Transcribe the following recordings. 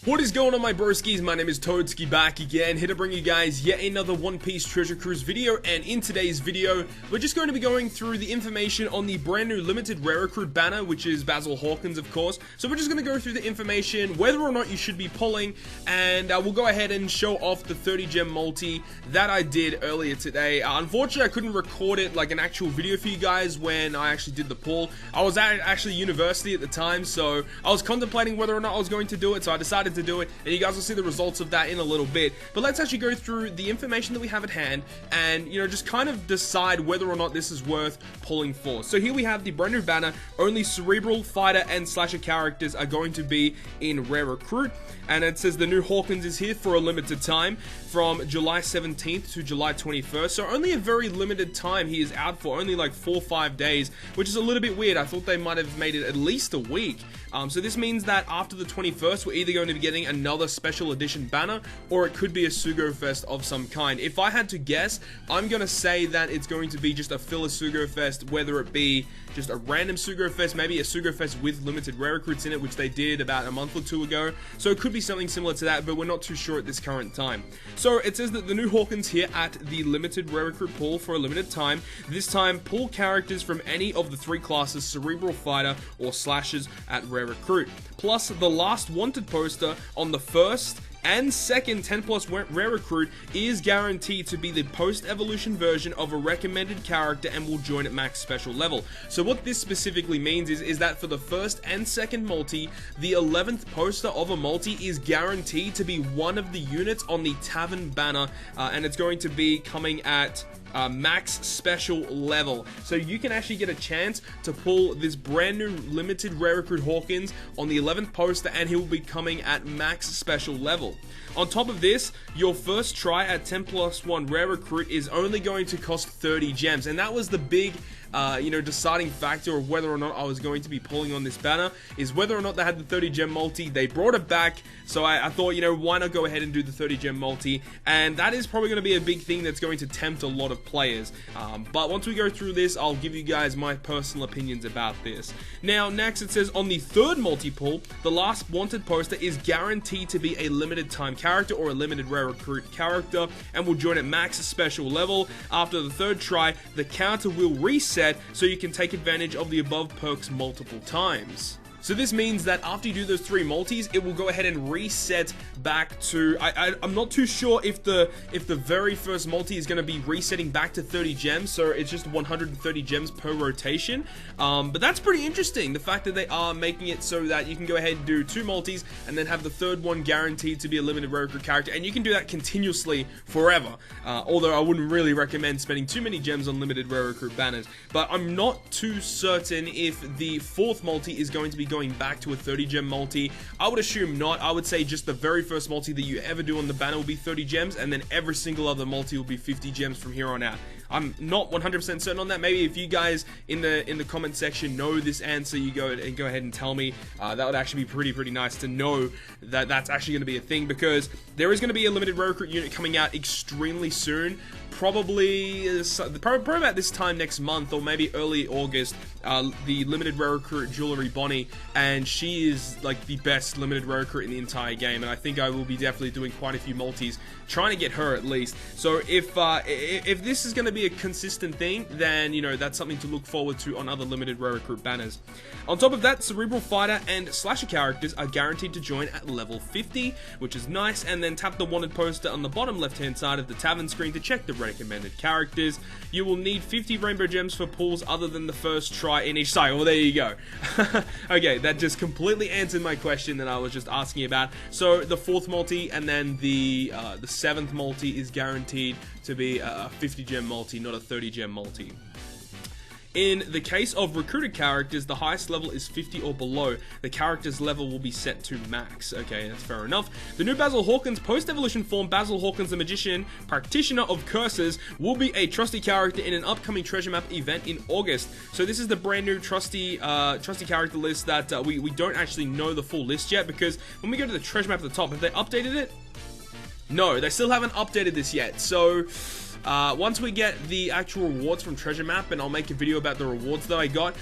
What is going on, my broskiis? My name is Toadski, back again, here to bring you guys yet another One Piece Treasure Cruise video. And in today's video, we're just going to be going through the information on the brand new limited rare recruit banner, which is BASIL HAWKINS, of course. So we're just going to go through the information, whether or not you should be pulling, and we'll go ahead and show off the 30 gem multi that I did earlier today. Unfortunately, I couldn't record it like an actual video for you guys when I actually did the pull. I was at actually university at the time, so I was contemplating whether or not I was going to do it, so I decided to do it, and you guys will see the results of that in a little bit. But let's actually go through the information that we have at hand and, you know, just kind of decide whether or not this is worth pulling for. So here we have the brand new banner. Only cerebral, fighter, and slasher characters are going to be in rare recruit, and it says the new Hawkins is here for a limited time from July 17th to July 21st. So only a very limited time he is out for, only like 4 or 5 days, which is a little bit weird. I thought they might have made it at least a week. So this means that after the 21st, we're either going to be getting another special edition banner, or it could be a Sugo Fest of some kind. If I had to guess, I'm going to say that it's going to be just a filler Sugo Fest, whether it be just a random Sugo Fest, maybe a Sugo Fest with limited rare recruits in it, which they did about a month or two ago. So it could be something similar to that, but we're not too sure at this current time. So it says that the new Hawkins here at the limited rare recruit pool for a limited time. This time, pull characters from any of the 3 classes, cerebral, fighter, or slashers at rare recruit. Plus, the last wanted poster on the first and second 10 plus rare recruit is guaranteed to be the post-evolution version of a recommended character and will join at max special level. So what this specifically means is that for the first and second multi, the 11th poster of a multi is guaranteed to be one of the units on the Tavern banner, and it's going to be coming at max special level. So you can actually get a chance to pull this brand new limited rare recruit Hawkins on the 11th poster, and he will be coming at max special level. On top of this, your first try at 10 plus 1 rare recruit is only going to cost 30 gems, and that was the big deciding factor of whether or not I was going to be pulling on this banner, is whether or not they had the 30 gem multi. They brought it back, so I thought, you know, why not go ahead and do the 30 gem multi, and that is probably going to be a big thing that's going to tempt a lot of players. But once we go through this, I'll give you guys my personal opinions about this. Now, next it says on the third multi-pull, the last wanted poster is guaranteed to be a limited time character or a limited rare recruit character and will join at max special level. After the third try, the counter will reset, so you can take advantage of the above perks multiple times. So this means that after you do those 3 multis, it will go ahead and reset back to, I'm not too sure if the very first multi is going to be resetting back to 30 gems, so it's just 130 gems per rotation. But that's pretty interesting, the fact that they are making it so that you can go ahead and do 2 multis and then have the third one guaranteed to be a limited rare recruit character, and you can do that continuously forever. Although I wouldn't really recommend spending too many gems on limited rare recruit banners. But I'm not too certain if the 4th multi is going to be going back to a 30 gem multi. I would assume not. I would say just the very first multi that you ever do on the banner will be 30 gems, and then every single other multi will be 50 gems from here on out. I'm not 100% certain on that. Maybe if you guys in the comment section know this answer, you go ahead and tell me. That would actually be pretty nice to know that that's actually going to be a thing, because there is going to be a limited rare recruit unit coming out extremely soon. Probably about this time next month, or maybe early August, the limited rare recruit Jewelry Bonnie, and she is like the best limited rare recruit in the entire game, and I think I will be definitely doing quite a few multis trying to get her at least. So if this is going to be a consistent thing, then, you know, that's something to look forward to on other limited rare recruit banners. On top of that, cerebral, fighter, and slasher characters are guaranteed to join at level 50, which is nice, and then tap the wanted poster on the bottom left hand side of the Tavern screen to check the recommended characters. You will need 50 rainbow gems for pulls other than the first try in each cycle. Well, there you go. Okay, that just completely answered my question that I was just asking about. So the 4th multi and then the 7th multi is guaranteed to be a 50 gem multi, not a 30 gem multi. In the case of recruited characters, the highest level is 50 or below. The character's level will be set to max. Okay, that's fair enough. The new BASIL HAWKINS post-evolution form, BASIL HAWKINS the Magician, Practitioner of Curses, will be a trusty character in an upcoming treasure map event in August. So this is the brand new trusty character list that we don't actually know the full list yet, because when we go to the treasure map at the top, have they updated it? No, they still haven't updated this yet. So Once we get the actual rewards from Treasure Map, and I'll make a video about the rewards that I got,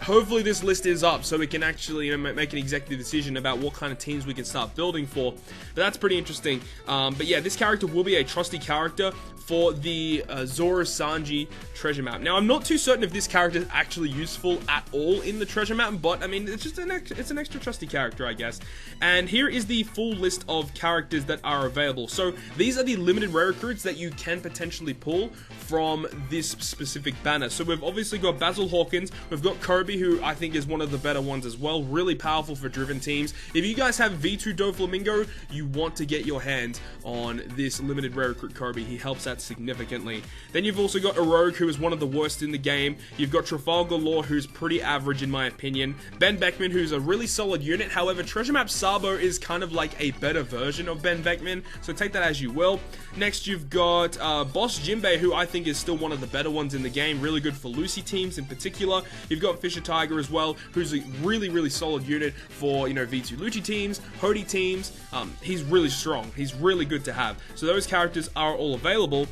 hopefully this list is up so we can actually make an executive decision about what kind of teams we can start building for. But that's pretty interesting. But yeah, this character will be a trusty character for the Zoro Sanji treasure map. Now, I'm not too certain if this character is actually useful at all in the treasure map, but I mean, it's just an extra trusty character, I guess. And here is the full list of characters that are available. So these are the limited rare recruits that you can potentially pull from this specific banner. So we've obviously got BASIL Hawkins, we've got Kobe, who I think is one of the better ones as well, really powerful for driven teams. If you guys have V2 Doflamingo, you want to get your hands on this limited rare recruit Kobe. He helps out significantly. Then you've also got a Rogue, who is one of the worst in the game. You've got Trafalgar Law, who's pretty average in my opinion. Ben Beckman, who's a really solid unit. However, Treasure Map Sabo is kind of like a better version of Ben Beckman, so take that as you will. Next, you've got Boss Jinbei, who I think is still one of the better ones in the game, really good for Lucy teams in particular. You've got Fisher Tiger as well, who's a really solid unit for, you know, V2 Lucci teams, Hody teams. He's really strong. He's really good to have. So those characters are all available.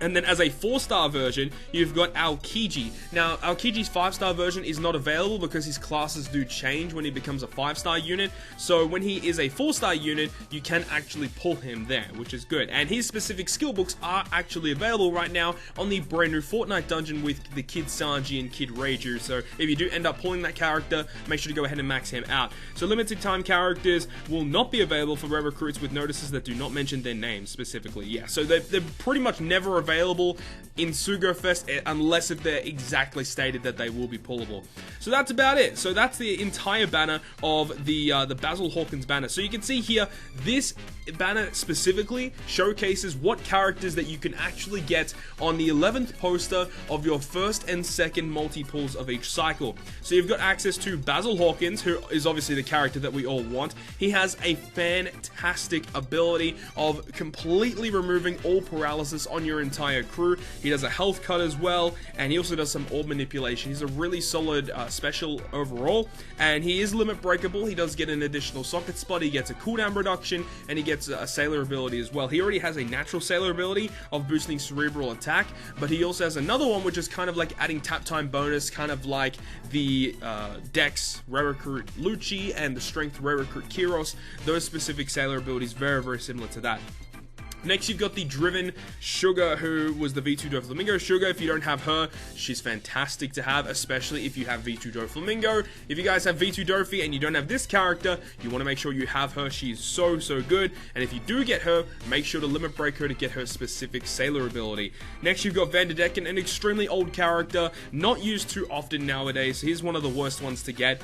And then as a 4-star version, you've got Aokiji. Now, Aokiji's 5-star version is not available because his classes do change when he becomes a 5-star unit. So when he is a 4-star unit, you can actually pull him there, which is good. And his specific skill books are actually available right now on the brand new Fortnite dungeon with the Kid Sanji and Kid Reiju. So if you do end up pulling that character, make sure to go ahead and max him out. So limited time characters will not be available for rare recruits with notices that do not mention their names specifically. Yeah, so they're pretty much never available in Sugo Fest unless if they're exactly stated that they will be pullable. So that's about it. So that's the entire banner of the BASIL Hawkins banner. So you can see here, this banner specifically showcases what characters that you can actually get on the 11th poster of your first and second multi-pulls of each cycle. So you've got access to BASIL Hawkins, who is obviously the character that we all want. He has a fantastic ability of completely removing all paralysis on your entire crew. He does a health cut as well, and he also does some orb manipulation. He's a really solid special overall, and he is limit breakable. He does get an additional socket spot, he gets a cooldown reduction, and he gets a sailor ability as well. He already has a natural sailor ability of boosting cerebral attack, but he also has another one which is kind of like adding tap time bonus, kind of like the Dex rare recruit Lucci and the strength rare recruit Kiros. Those specific sailor abilities very similar to that. Next, you've got the Driven Sugar, who was the V2 Doflamingo Sugar. If you don't have her, she's fantastic to have, especially if you have V2 Doflamingo. If you guys have V2 Dofi and you don't have this character, you want to make sure you have her. She's so good. And if you do get her, make sure to limit break her to get her specific sailor ability. Next, you've got Vanderdecken, an extremely old character, not used too often nowadays. He's one of the worst ones to get.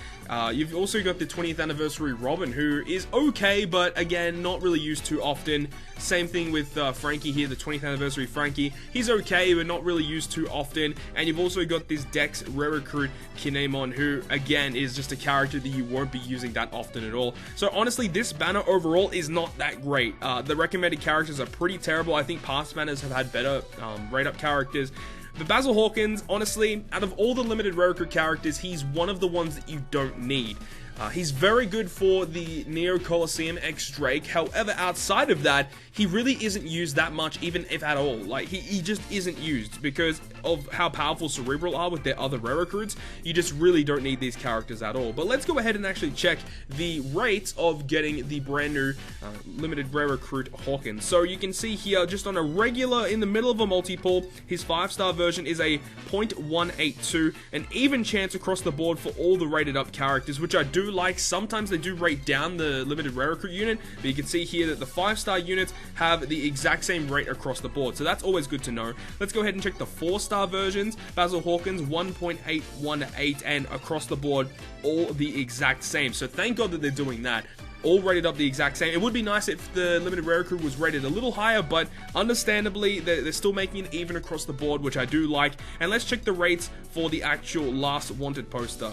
You've also got the 20th anniversary Robin, who is okay, but again, not really used too often. Same thing with Frankie here, the 20th anniversary Frankie. He's okay, but not really used too often. And you've also got this Dex rare recruit Kinemon, who again is just a character that you won't be using that often at all. So honestly, this banner overall is not that great. The recommended characters are pretty terrible. I think past banners have had better rate up characters. But BASIL Hawkins, honestly, out of all the limited rare recruit characters, he's one of the ones that you don't need. He's very good for the Neo Coliseum X Drake. However, outside of that, he really isn't used that much, even if at all. Like, he just isn't used because of how powerful Cerebral are with their other rare recruits. You just really don't need these characters at all. But let's go ahead and actually check the rates of getting the brand new limited rare recruit Hawkins. So you can see here, just on a regular, in the middle of a multi-pull, his 5-star version is a 0.182, an even chance across the board for all the rated up characters, which I do like. Sometimes they do rate down the limited rare recruit unit, but you can see here that the 5-star units have the exact same rate across the board, so that's always good to know. Let's go ahead and check the 4-star versions. BASIL Hawkins 1.818, and across the board all the exact same. So thank God that they're doing that. All rated up the exact same. It would be nice if the limited rare recruit was rated a little higher, but understandably they're still making it even across the board, which I do like. And let's check the rates for the actual last wanted poster.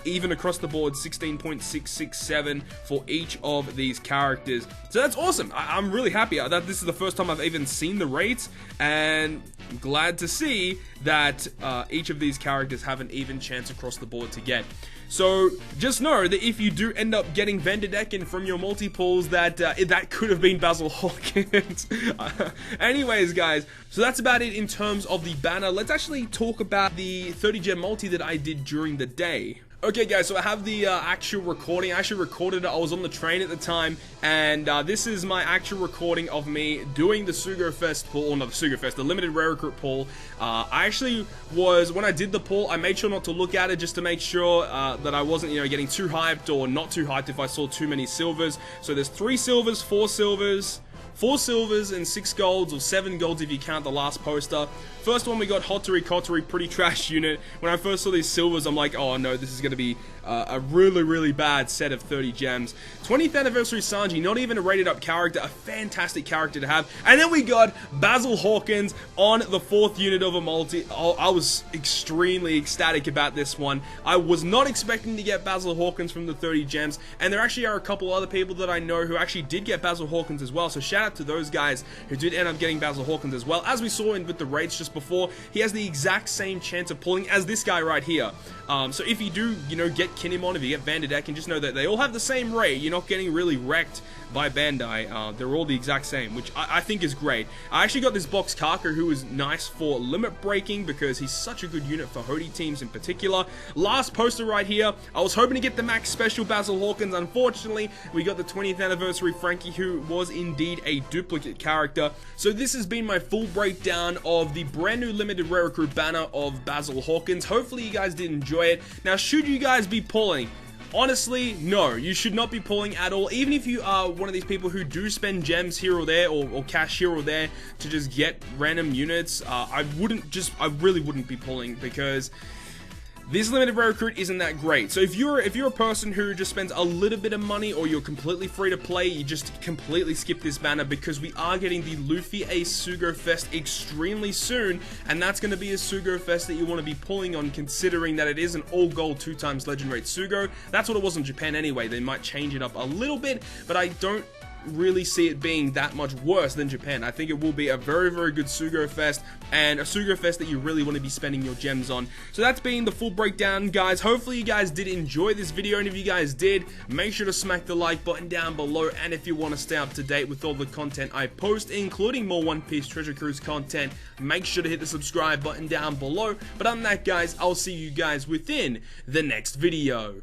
Even across the board, 16.667 for each of these characters. So that's awesome. I'm really happy that this is the first time I've even seen the rates, and I'm glad to see that each of these characters have an even chance across the board to get. So just know that if you do end up getting Vanderdecken from your multi-pulls, that that could have been BASIL HAWKINS. Anyways, guys, so that's about it in terms of the banner. Let's actually talk about the 30 gem multi that I did during the day. Okay, guys, so I have the actual recording. I actually recorded it. I was on the train at the time, and this is my actual recording of me doing the Sugo Fest pull, or not the Sugo Fest, the limited rare recruit pull. I actually was, when I did the pull, I made sure not to look at it just to make sure that I wasn't, you know, getting too hyped or not too hyped if I saw too many silvers. So there's 3 silvers, 4 silvers, 4 silvers and 6 golds, or 7 golds if you count the last poster. First one we got Hottery Cottery, pretty trash unit. When I first saw these silvers, I'm like, oh no, this is going to be a really bad set of 30 gems. 20th Anniversary Sanji, not even a rated up character, a fantastic character to have. And then we got BASIL HAWKINS on the 4th unit of a multi. Oh, I was extremely ecstatic about this one. I was not expecting to get BASIL HAWKINS from the 30 gems, and there actually are a couple other people that I know who actually did get BASIL HAWKINS as well, so shout out to those guys who did end up getting BASIL HAWKINS as well. As we saw with the raids just before, he has the exact same chance of pulling as this guy right here. So if you do, you know, get Kinemon, if you get Vanderdecken, just know that they all have the same rate. You're not getting really wrecked by Bandai. They're all the exact same, which I think is great. I actually got this box Kaka, who is nice for limit breaking because he's such a good unit for Hody teams in particular. Last poster right here, I was hoping to get the max special BASIL HAWKINS. Unfortunately, we got the 20th Anniversary Frankie, who was indeed a duplicate character. So this has been my full breakdown of the brand new limited rare recruit banner of BASIL HAWKINS. Hopefully you guys did enjoy it. Now, should you guys be pulling? Honestly, no, you should not be pulling at all. Even if you are one of these people who do spend gems here or there, or cash here or there to just get random units, I really wouldn't be pulling, because this limited rare recruit isn't that great. So if you're a person who just spends a little bit of money, or you're completely free to play, you just completely skip this banner, because we are getting the Luffy Ace Sugo Fest extremely soon, and that's going to be a Sugo Fest that you want to be pulling on, considering that it is an all gold 2x legend rate Sugo. That's what it was in Japan anyway. They might change it up a little bit, but I don't really see it being that much worse than Japan. I think it will be a very good Sugo Fest, and a Sugo Fest that you really want to be spending your gems on. So that's been the full breakdown, guys. Hopefully you guys did enjoy this video, and if you guys did, make sure to smack the like button down below. And if you want to stay up to date with all the content I post, including more One Piece Treasure Cruise content, make sure to hit the subscribe button down below. But other than that, guys, I'll see you guys within the next video.